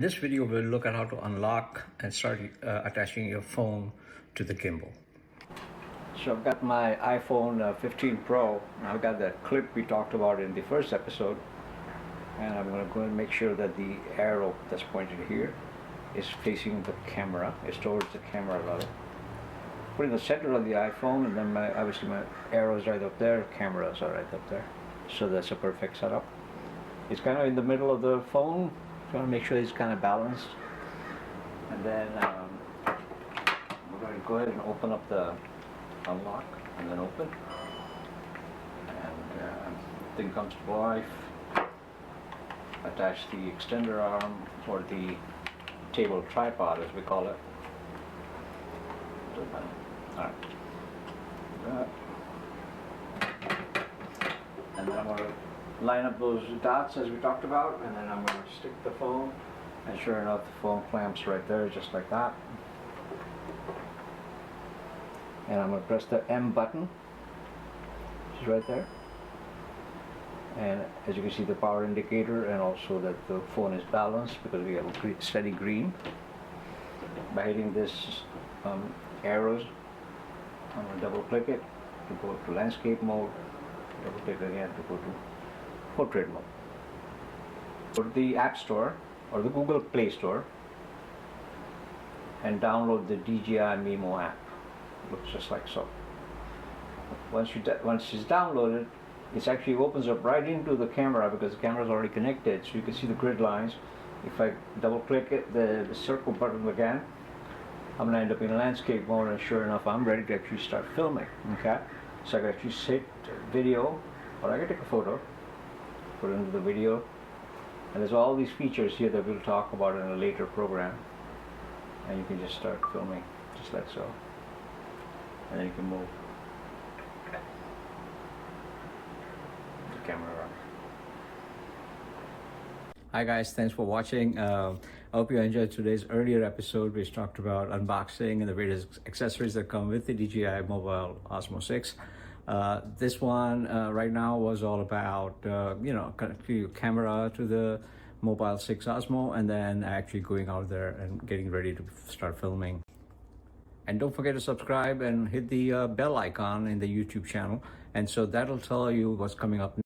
In this video, we'll look at how to unlock and start attaching your phone to the gimbal. So I've got my iPhone 15 Pro, and I've got that clip we talked about in the first episode, and I'm going to go and make sure that the arrow that's pointed here is facing the camera, is towards the camera rather. Put in the center of the iPhone, and then obviously my arrow is right up there, cameras are right up there. So that's a perfect setup. It's kind of in the middle of the phone. Trying to make sure it's kind of balanced, and then we're going to go ahead and open up the unlock, and then open, and thing comes to life. Attach the extender arm, or the table tripod as we call it. Alright. And then I'm going to line up those dots as we talked about, and then I'm going to stick the phone, and sure enough the phone clamps right there just like that. And I'm going to press the M button, which is right there, and as you can see the power indicator, and also that the phone is balanced because we have a steady green. By hitting this arrows, I'm going to double click it to go to landscape mode, double click again to go to portrait mode. Go to the App Store or the Google Play Store and download the DJI MIMO app. It looks just like so. Once it's downloaded, it actually opens up right into the camera because the camera is already connected, so you can see the grid lines. If I double click it, the circle button again, I'm going to end up in landscape mode, and sure enough I'm ready to actually start filming. Okay, so I can actually hit video, or I can take a photo, put it into the video, and there's all these features here that we'll talk about in a later program, and you can just start filming just like so, and then you can move the camera around. Hi guys, thanks for watching. I hope you enjoyed today's earlier episode which talked about unboxing and the various accessories that come with the DJI Mobile Osmo 6. This one right now was all about connecting your camera to the Mobile 6 Osmo, and then actually going out there and getting ready to start filming. And don't forget to subscribe and hit the bell icon in the YouTube channel, and so that'll tell you what's coming up